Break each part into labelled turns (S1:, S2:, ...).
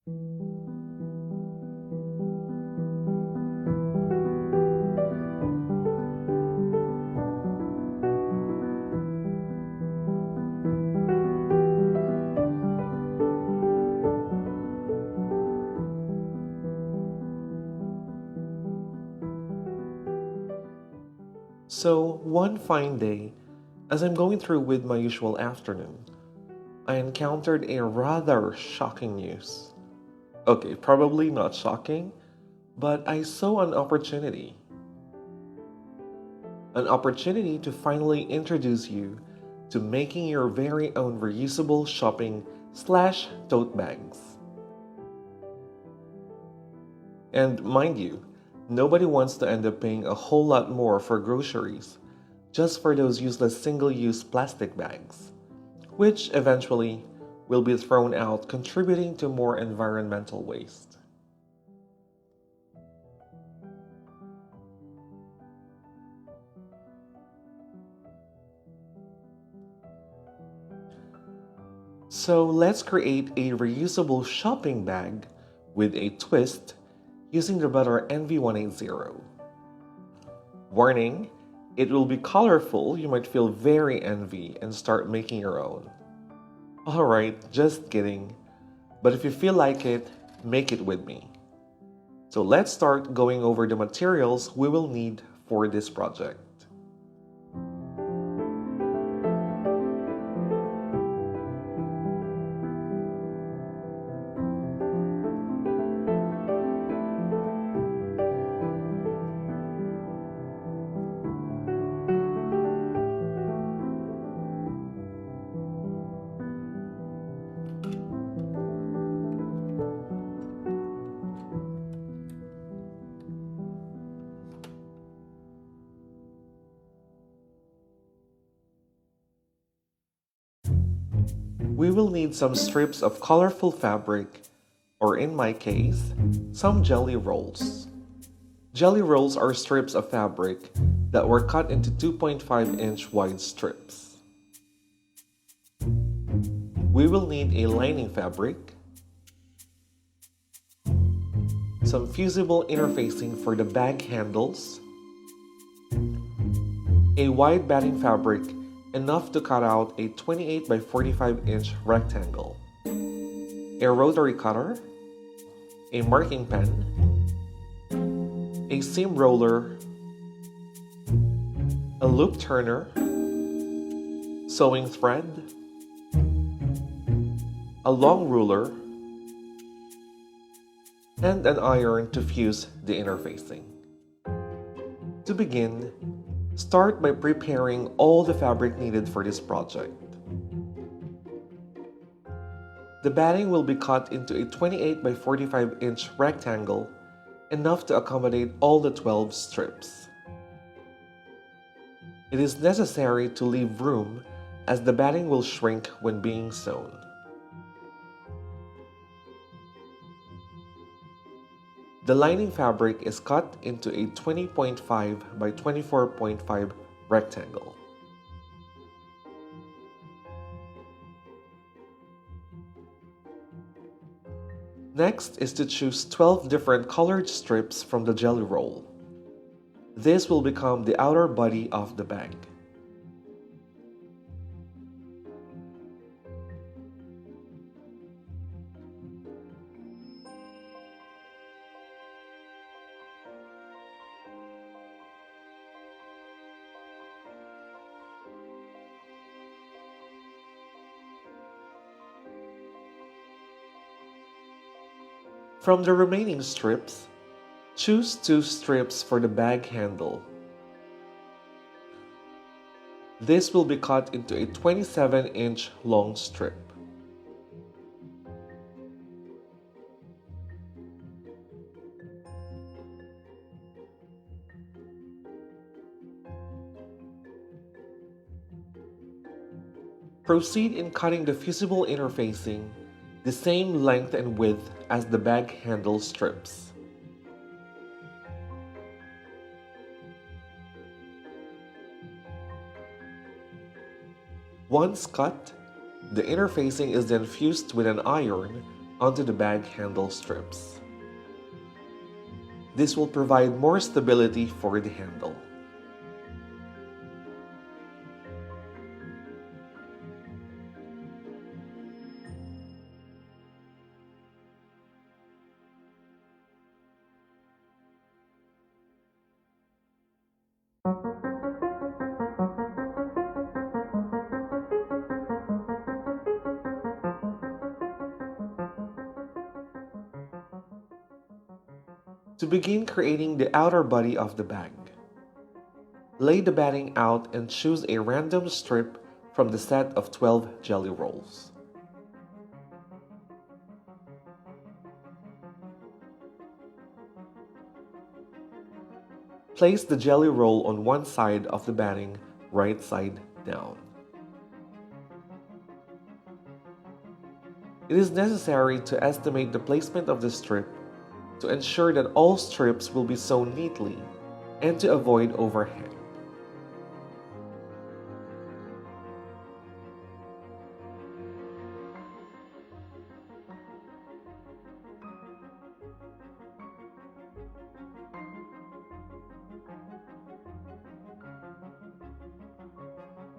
S1: So, one fine day, as I'm going through with my usual afternoon, I encountered a rather shocking news. Okay, probably not shocking, but I saw an opportunity. An opportunity to finally introduce you to making your very own reusable shopping slash tote bags. And mind you, nobody wants to end up paying a whole lot more for groceries just for those useless single use plastic bags, which eventually will be thrown out, contributing to more environmental waste. So let's create a reusable shopping bag with a twist using the Butter NV180. Warning, it will be colorful, you might feel very envy and start making your own. Alright, just kidding. But if you feel like it, make it with me. So let's start going over the materials we will need for this project. We will need some strips of colorful fabric, or in my case, some jelly rolls. Jelly rolls are strips of fabric that were cut into 2.5-inch wide strips. We will need a lining fabric, some fusible interfacing for the bag handles, a wide batting fabric enough to cut out a 28 by 45-inch rectangle, a rotary cutter, a marking pen, a seam roller, a loop turner, sewing thread, a long ruler, and an iron to fuse the interfacing. To begin, start by preparing all the fabric needed for this project. The batting will be cut into a 28 by 45-inch rectangle, enough to accommodate all the 12 strips. It is necessary to leave room as the batting will shrink when being sewn. The lining fabric is cut into a 20.5 by 24.5 rectangle. Next is to choose 12 different colored strips from the jelly roll. This will become the outer body of the bag. From the remaining strips, choose 2 strips for the bag handle. This will be cut into a 27-inch long strip. Proceed in cutting the fusible interfacing the same length and width as the bag handle strips. Once cut, the interfacing is then fused with an iron onto the bag handle strips. This will provide more stability for the handle. To begin creating the outer body of the bag, lay the batting out and choose a random strip from the set of 12 jelly rolls. Place the jelly roll on one side of the batting, right side down. It is necessary to estimate the placement of the strip to ensure that all strips will be sewn neatly and to avoid overhang.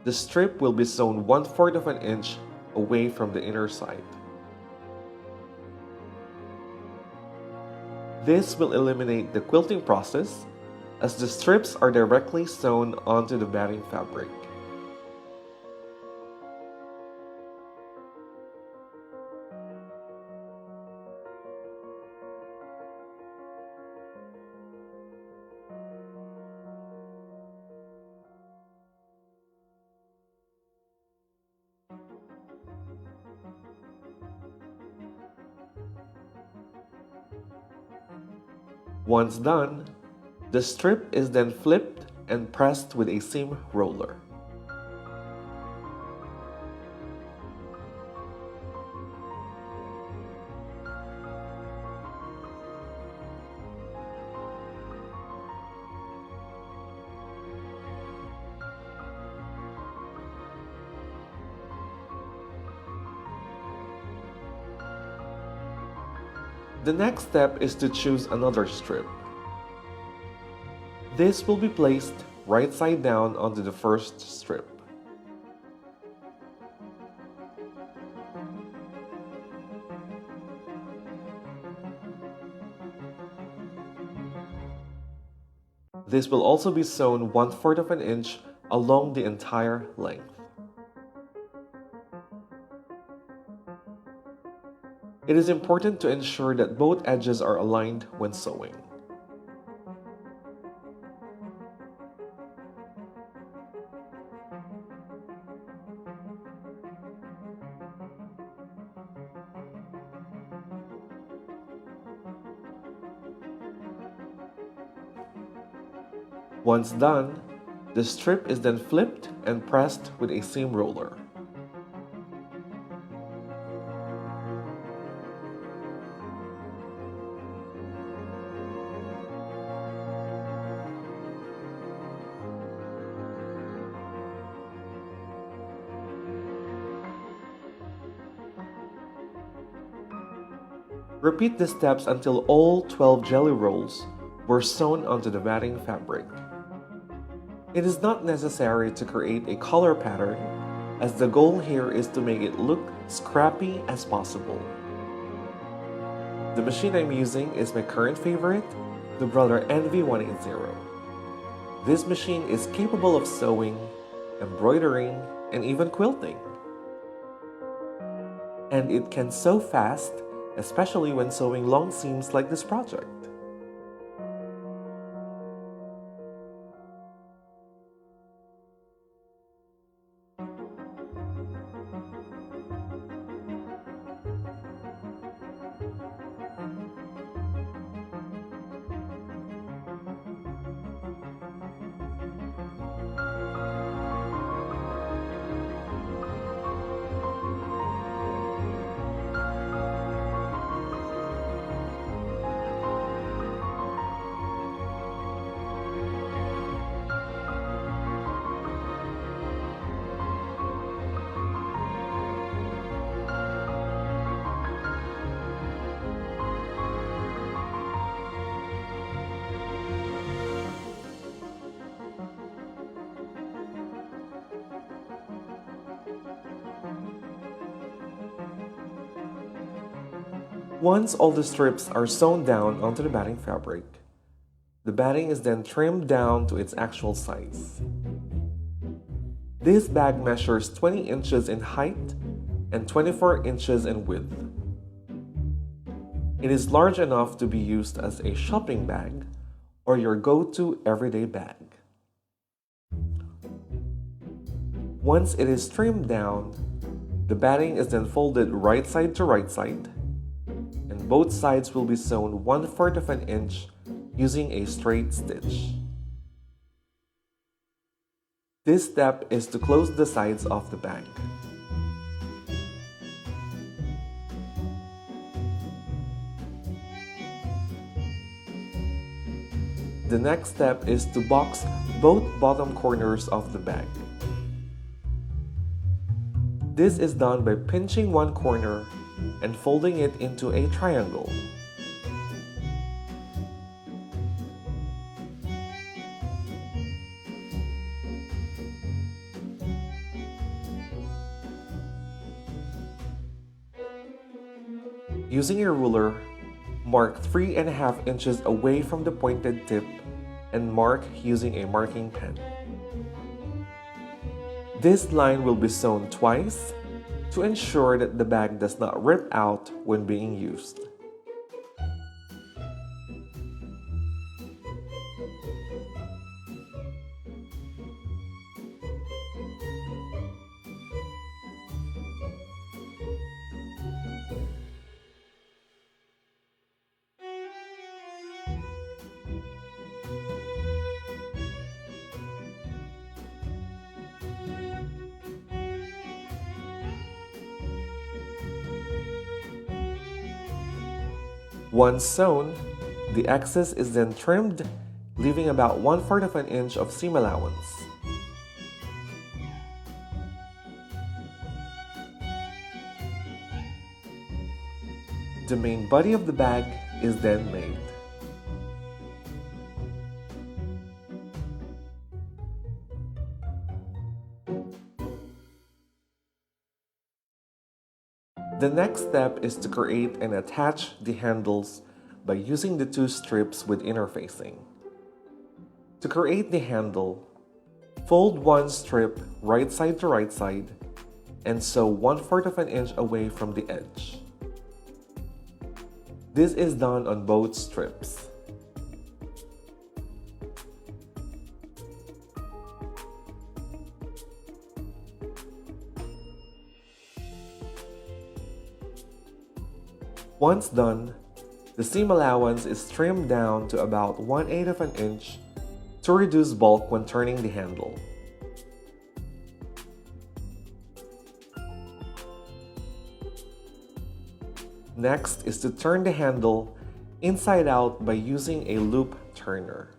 S1: The strip will be sewn 1/4 of an inch away from the inner side. This will eliminate the quilting process as the strips are directly sewn onto the batting fabric. Once done, the strip is then flipped and pressed with a seam roller. The next step is to choose another strip. This will be placed right side down onto the first strip. This will also be sewn 1/4 of an inch along the entire length. It is important to ensure that both edges are aligned when sewing. Once done, the strip is then flipped and pressed with a seam roller. Repeat the steps until all 12 jelly rolls were sewn onto the batting fabric. It is not necessary to create a color pattern, as the goal here is to make it look scrappy as possible. The machine I'm using is my current favorite, the Brother Envy 180. This machine is capable of sewing, embroidering, and even quilting. And it can sew fast, especially when sewing long seams like this project. Once all the strips are sewn down onto the batting fabric, the batting is then trimmed down to its actual size. This bag measures 20 inches in height and 24 inches in width. It is large enough to be used as a shopping bag or your go-to everyday bag. Once it is trimmed down, the batting is then folded right side to right side, and both sides will be sewn 1/4 of an inch using a straight stitch. This step is to close the sides of the bag. The next step is to box both bottom corners of the bag. This is done by pinching one corner and folding it into a triangle. Using a ruler, mark 3.5 inches away from the pointed tip and mark using a marking pen. This line will be sewn twice to ensure that the bag does not rip out when being used. Once sewn, the excess is then trimmed, leaving about 1/4 of an inch of seam allowance. The main body of the bag is then made. The next step is to create and attach the handles by using the two strips with interfacing. To create the handle, fold one strip right side to right side and sew 1/4 of an inch away from the edge. This is done on both strips. Once done, the seam allowance is trimmed down to about 1/8 of an inch to reduce bulk when turning the handle. Next is to turn the handle inside out by using a loop turner.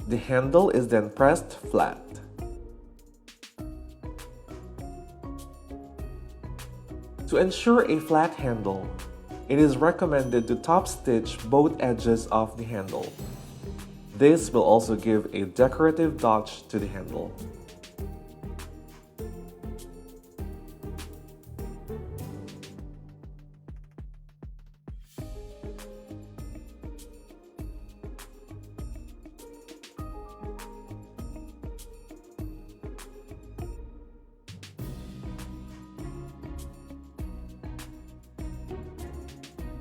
S1: The handle is then pressed flat. To ensure a flat handle, it is recommended to top stitch both edges of the handle. This will also give a decorative touch to the handle.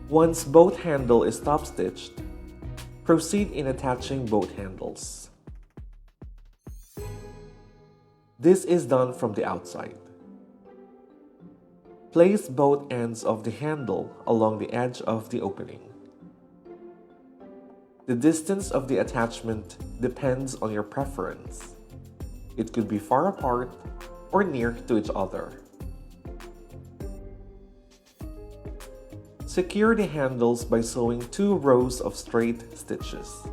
S1: Once both handle is top stitched, proceed in attaching both handles. This is done from the outside. Place both ends of the handle along the edge of the opening. The distance of the attachment depends on your preference. It could be far apart or near to each other. Secure the handles by sewing 2 rows of straight stitches.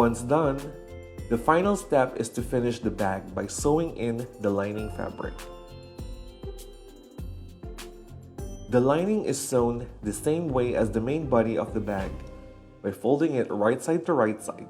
S1: Once done, the final step is to finish the bag by sewing in the lining fabric. The lining is sewn the same way as the main body of the bag by folding it right side to right side.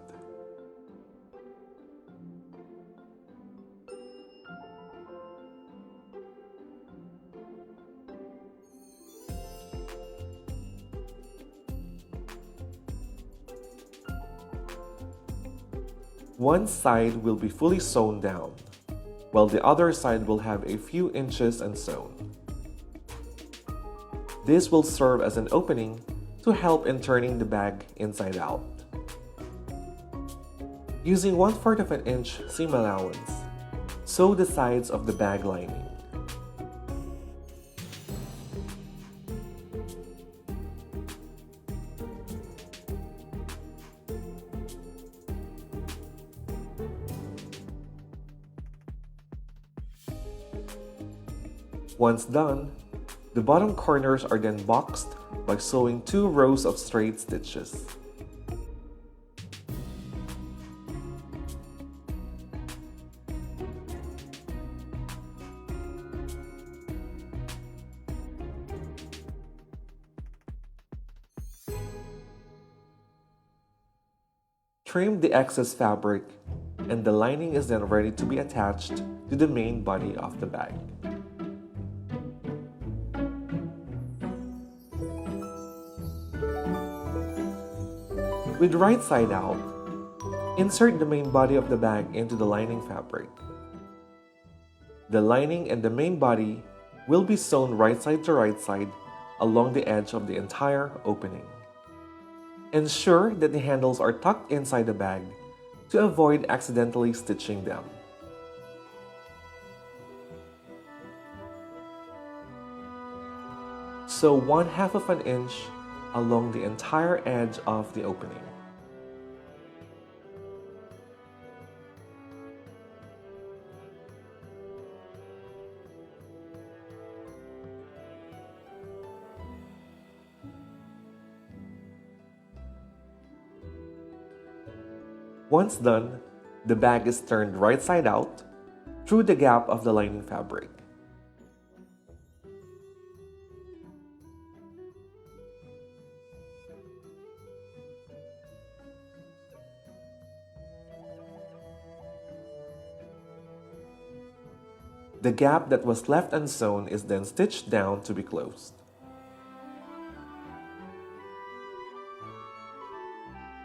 S1: One side will be fully sewn down, while the other side will have a few inches unsewn. This will serve as an opening to help in turning the bag inside out. Using 1/4 of an inch seam allowance, sew the sides of the bag lining. Once done, the bottom corners are then boxed by sewing 2 rows of straight stitches. Trim the excess fabric, and the lining is then ready to be attached to the main body of the bag. With right side out, insert the main body of the bag into the lining fabric. The lining and the main body will be sewn right side to right side along the edge of the entire opening. Ensure that the handles are tucked inside the bag to avoid accidentally stitching them. Sew 1/2 of an inch along the entire edge of the opening. Once done, the bag is turned right side out through the gap of the lining fabric. The gap that was left unsewn is then stitched down to be closed.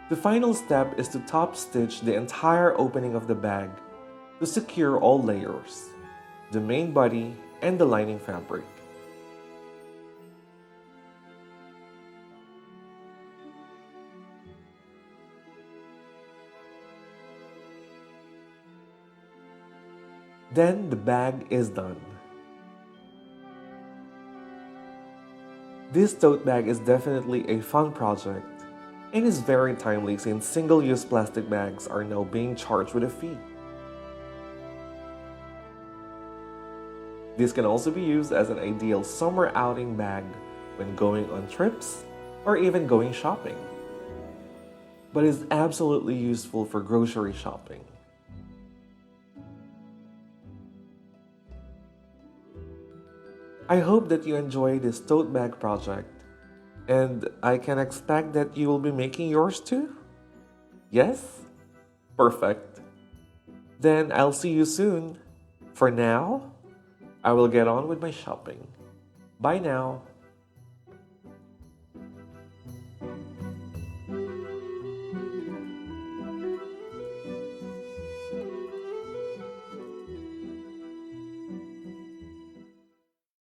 S1: The final step is to top stitch the entire opening of the bag to secure all layers, the main body and the lining fabric. Then the bag is done. This tote bag is definitely a fun project and is very timely since single-use plastic bags are now being charged with a fee. This can also be used as an ideal summer outing bag when going on trips or even going shopping, but is absolutely useful for grocery shopping. I hope that you enjoy this tote bag project, and I can expect that you will be making yours too? Yes? Perfect. Then I'll see you soon. For now, I will get on with my shopping. Bye now.